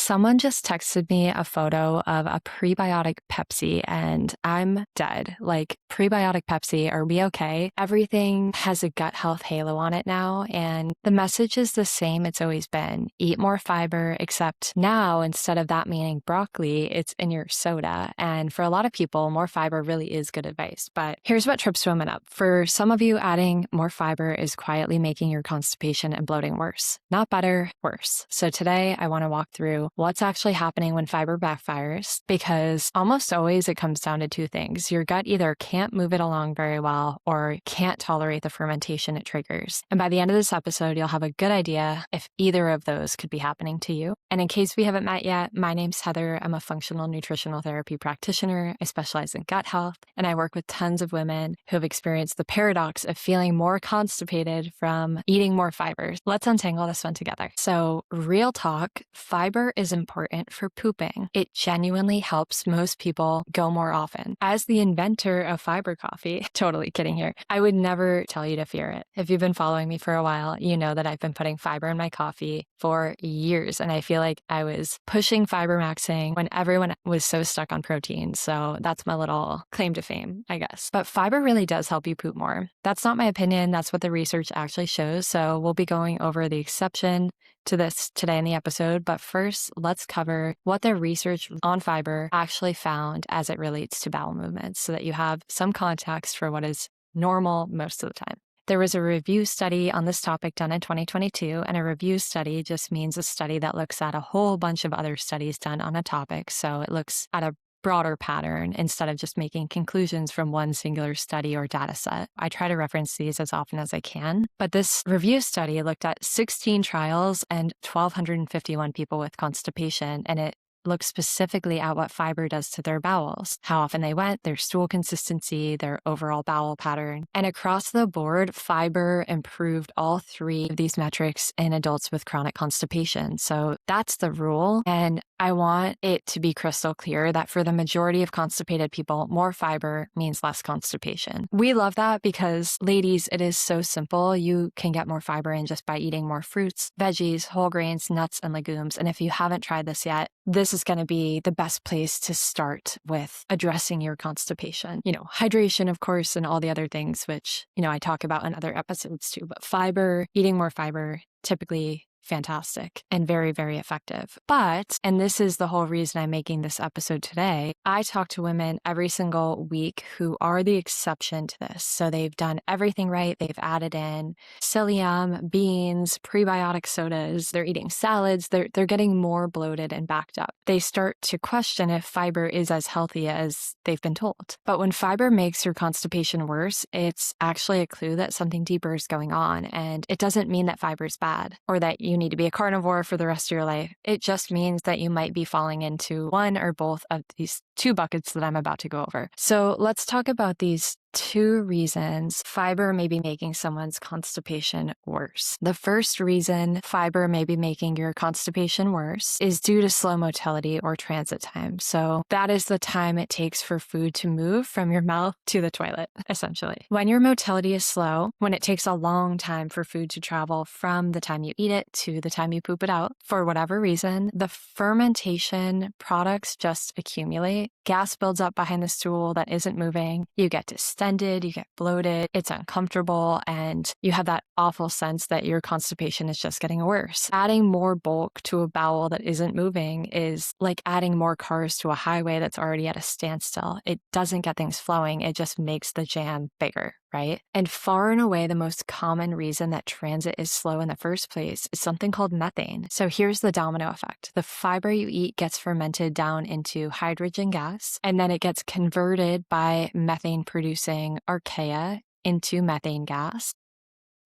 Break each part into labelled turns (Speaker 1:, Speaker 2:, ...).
Speaker 1: Someone just texted me a photo of a prebiotic Pepsi and I'm dead. Like, prebiotic Pepsi, are we okay? Everything has a gut health halo on it now, and the message is the same it's always been. Eat more fiber, except now, instead of that meaning broccoli, it's in your soda. And for a lot of people, more fiber really is good advice. But here's what trips women up. For some of you, adding more fiber is quietly making your constipation and bloating worse. Not better, worse. So today, I want to walk through what's actually happening when fiber backfires, because almost always it comes down to two things. Your gut either can't move it along very well or can't tolerate the fermentation it triggers. And by the end of this episode, you'll have a good idea if either of those could be happening to you. And in case we haven't met yet, my name's Heather. I'm a functional nutritional therapy practitioner. I specialize in gut health, and I work with tons of women who have experienced the paradox of feeling more constipated from eating more fiber. Let's untangle this one together. So, real talk, fiber is important for pooping. It genuinely helps most people go more often. As the inventor of fiber coffee, totally kidding here, I would never tell you to fear it. If you've been following me for a while, you know that I've been putting fiber in my coffee for years, and I feel like I was pushing fiber maxing when everyone was so stuck on protein. So that's my little claim to fame, I guess. But fiber really does help you poop more. That's not my opinion. That's what the research actually shows. So we'll be going over the exception to this today in the episode. But first, let's cover what the research on fiber actually found as it relates to bowel movements so that you have some context for what is normal most of the time. There was a review study on this topic done in 2022, and a review study just means a study that looks at a whole bunch of other studies done on a topic. So it looks at a broader pattern instead of just making conclusions from one singular study or data set. I try to reference these as often as I can, but this review study looked at 16 trials and 1,251 people with constipation, and it look specifically at what fiber does to their bowels, how often they went, their stool consistency, their overall bowel pattern. And across the board, fiber improved all three of these metrics in adults with chronic constipation. So that's the rule. And I want it to be crystal clear that for the majority of constipated people, more fiber means less constipation. We love that because, ladies, it is so simple. You can get more fiber in just by eating more fruits, veggies, whole grains, nuts, and legumes. And if you haven't tried this yet, this is going to be the best place to start with addressing your constipation. You know, hydration, of course, and all the other things, which, I talk about in other episodes too. But fiber, eating more fiber, typically fantastic and very, very effective. But, and this is the whole reason I'm making this episode today, I talk to women every single week who are the exception to this. So they've done everything right. They've added in psyllium, beans, prebiotic sodas. They're eating salads. They're getting more bloated and backed up. They start to question if fiber is as healthy as they've been told. But when fiber makes your constipation worse, it's actually a clue that something deeper is going on. And it doesn't mean that fiber is bad or that you need to be a carnivore for the rest of your life. It just means that you might be falling into one or both of these two buckets that I'm about to go over. So let's talk about these two reasons fiber may be making someone's constipation worse. The first reason fiber may be making your constipation worse is due to slow motility or transit time. So that is the time it takes for food to move from your mouth to the toilet, essentially. When your motility is slow, when it takes a long time for food to travel from the time you eat it to the time you poop it out, for whatever reason, the fermentation products just accumulate. Gas builds up behind the stool that isn't moving. You get distended, you get bloated, it's uncomfortable, and you have that awful sense that your constipation is just getting worse. Adding more bulk to a bowel that isn't moving is like adding more cars to a highway that's already at a standstill. It doesn't get things flowing, it just makes the jam bigger, right? And far and away, the most common reason that transit is slow in the first place is something called methane. So here's the domino effect. The fiber you eat gets fermented down into hydrogen gas, and then it gets converted by methane-producing archaea into methane gas.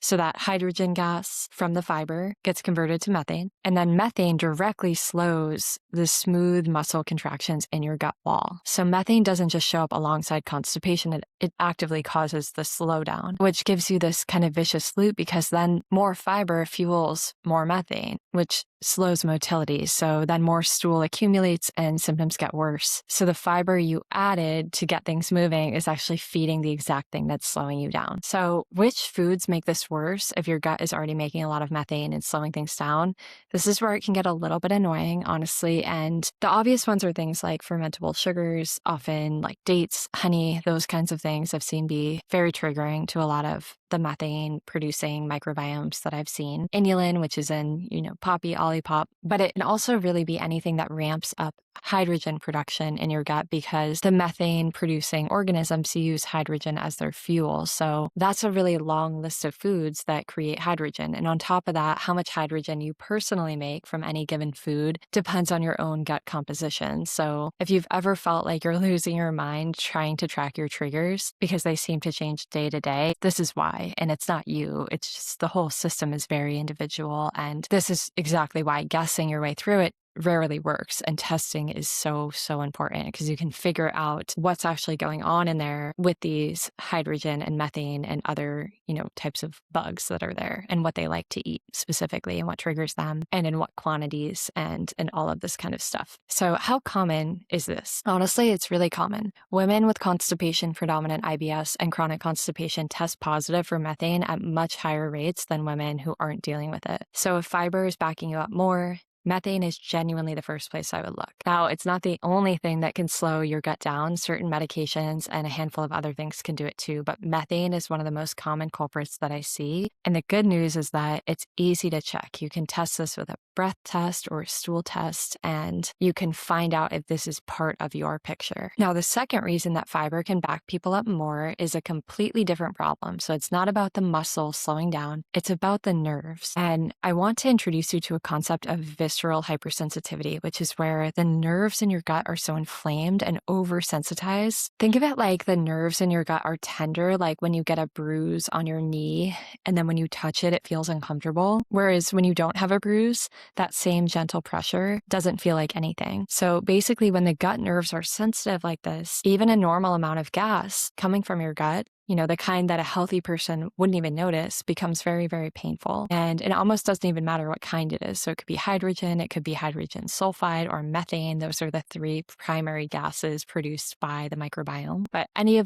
Speaker 1: So that hydrogen gas from the fiber gets converted to methane, and then methane directly slows the smooth muscle contractions in your gut wall. So methane doesn't just show up alongside constipation, it actively causes the slowdown, which gives you this kind of vicious loop because then more fiber fuels more methane, which slows motility. So then more stool accumulates and symptoms get worse. So the fiber you added to get things moving is actually feeding the exact thing that's slowing you down. So which foods make this worse if your gut is already making a lot of methane and slowing things down? This is where it can get a little bit annoying, honestly. And the obvious ones are things like fermentable sugars, often like dates, honey, those kinds of things I've seen be very triggering to a lot of the methane producing microbiomes that I've seen. Inulin, which is in, poppy, olipop, but it can also really be anything that ramps up hydrogen production in your gut because the methane producing organisms use hydrogen as their fuel. So that's a really long list of foods that create hydrogen. And on top of that, how much hydrogen you personally make from any given food depends on your own gut composition. So if you've ever felt like you're losing your mind trying to track your triggers because they seem to change day to day, this is why. And it's not you. It's just the whole system is very individual. And this is exactly why guessing your way through it rarely works. And testing is so, so important because you can figure out what's actually going on in there with these hydrogen and methane and other, types of bugs that are there and what they like to eat specifically and what triggers them and in what quantities and all of this kind of stuff. So how common is this? Honestly, it's really common. Women with constipation, predominant IBS, and chronic constipation test positive for methane at much higher rates than women who aren't dealing with it. So if fiber is backing you up more, methane is genuinely the first place I would look. Now, it's not the only thing that can slow your gut down. Certain medications and a handful of other things can do it too, but methane is one of the most common culprits that I see. And the good news is that it's easy to check. You can test this with a breath test or a stool test, and you can find out if this is part of your picture. Now, the second reason that fiber can back people up more is a completely different problem. So it's not about the muscle slowing down, it's about the nerves. And I want to introduce you to a concept of visceral hypersensitivity, which is where the nerves in your gut are so inflamed and oversensitized. Think of it like the nerves in your gut are tender, like when you get a bruise on your knee, and then when you touch it, it feels uncomfortable. Whereas when you don't have a bruise, that same gentle pressure doesn't feel like anything. So basically, when the gut nerves are sensitive like this, even a normal amount of gas coming from your gut, the kind that a healthy person wouldn't even notice, becomes very, very painful. And it almost doesn't even matter what kind it is. So it could be hydrogen, it could be hydrogen sulfide or methane. Those are the three primary gases produced by the microbiome. But any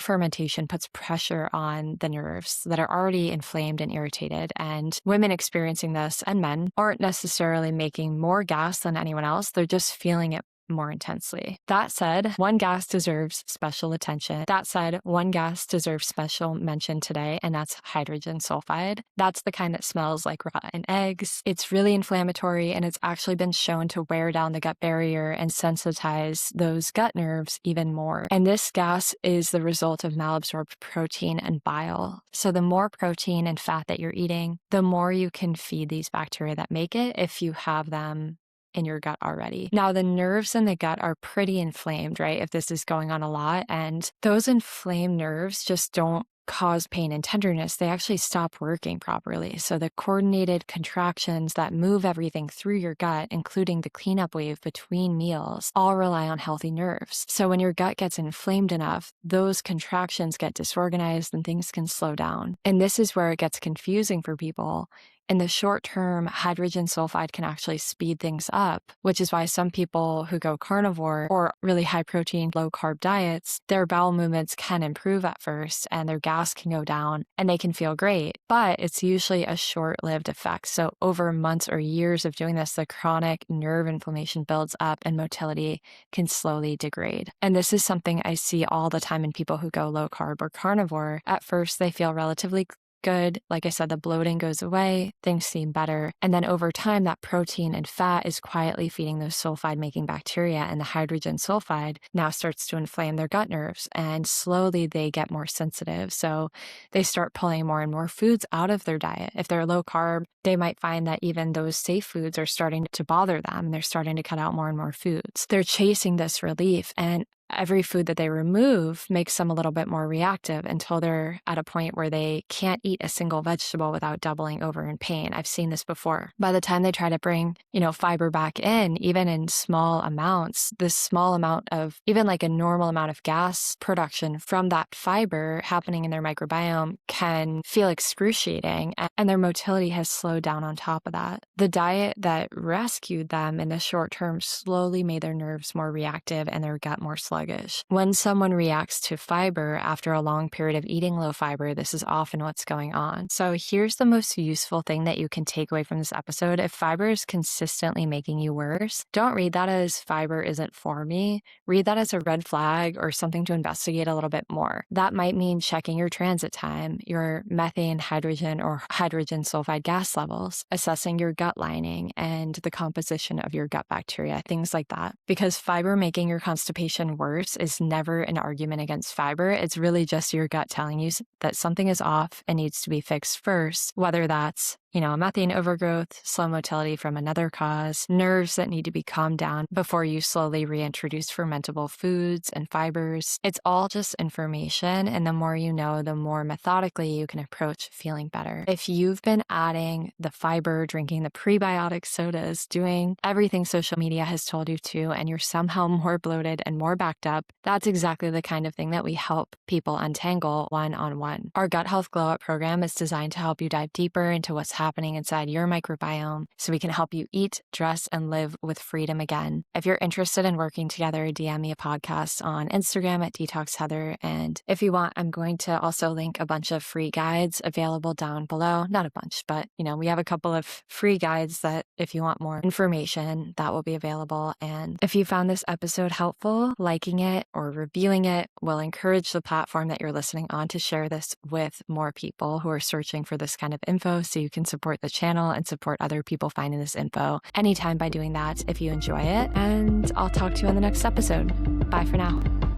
Speaker 1: fermentation puts pressure on the nerves that are already inflamed and irritated. And women experiencing this, and men, aren't necessarily making more gas than anyone else. They're just feeling it more intensely. That said, one gas deserves special attention. That said, one gas deserves special mention today, and that's hydrogen sulfide. That's the kind that smells like rotten eggs. It's really inflammatory, and it's actually been shown to wear down the gut barrier and sensitize those gut nerves even more. And this gas is the result of malabsorbed protein and bile. So the more protein and fat that you're eating, the more you can feed these bacteria that make it if you have them in your gut already. Now, the nerves in the gut are pretty inflamed, right? If this is going on a lot, and those inflamed nerves just don't cause pain and tenderness. They actually stop working properly. So the coordinated contractions that move everything through your gut, including the cleanup wave between meals, all rely on healthy nerves. So when your gut gets inflamed enough, those contractions get disorganized and things can slow down. And this is where it gets confusing for people. In the short term, hydrogen sulfide can actually speed things up, which is why some people who go carnivore or really high protein, low carb diets, their bowel movements can improve at first and their gas can go down and they can feel great, but it's usually a short-lived effect. So over months or years of doing this, the chronic nerve inflammation builds up and motility can slowly degrade. And this is something I see all the time in people who go low carb or carnivore. At first, they feel relatively good. Like I said, the bloating goes away, things seem better. And then over time, that protein and fat is quietly feeding those sulfide-making bacteria, and the hydrogen sulfide now starts to inflame their gut nerves, and slowly they get more sensitive. So they start pulling more and more foods out of their diet. If they're low carb, they might find that even those safe foods are starting to bother them, and they're starting to cut out more and more foods. They're chasing this relief, and every food that they remove makes them a little bit more reactive until they're at a point where they can't eat a single vegetable without doubling over in pain. I've seen this before. By the time they try to bring, fiber back in, even in small amounts, this small amount of, even like a normal amount of gas production from that fiber happening in their microbiome can feel excruciating, and their motility has slowed down on top of that. The diet that rescued them in the short term slowly made their nerves more reactive and their gut more sluggish. When someone reacts to fiber after a long period of eating low fiber, this is often what's going on. So here's the most useful thing that you can take away from this episode. If fiber is consistently making you worse, don't read that as fiber isn't for me. Read that as a red flag or something to investigate a little bit more. That might mean checking your transit time, your methane, hydrogen, or hydrogen sulfide gas levels, assessing your gut lining and the composition of your gut bacteria, things like that. Because fiber making your constipation worse is never an argument against fiber. It's really just your gut telling you that something is off and needs to be fixed first, whether that's methane overgrowth, slow motility from another cause, nerves that need to be calmed down before you slowly reintroduce fermentable foods and fibers. It's all just information, and the more you know, the more methodically you can approach feeling better. If you've been adding the fiber, drinking the prebiotic sodas, doing everything social media has told you to, and you're somehow more bloated and more backed up, that's exactly the kind of thing that we help people untangle one-on-one. Our Gut Health Glow Up program is designed to help you dive deeper into what's happening inside your microbiome so we can help you eat, dress, and live with freedom again. If you're interested in working together, DM me a podcast on Instagram at Detox Heather. And if you want, I'm going to also link a bunch of free guides available down below. Not a bunch, but we have a couple of free guides that if you want more information, that will be available. And if you found this episode helpful, liking it or reviewing it will encourage the platform that you're listening on to share this with more people who are searching for this kind of info, so you can support the channel and support other people finding this info anytime by doing that if you enjoy it. And I'll talk to you on the next episode. Bye for now.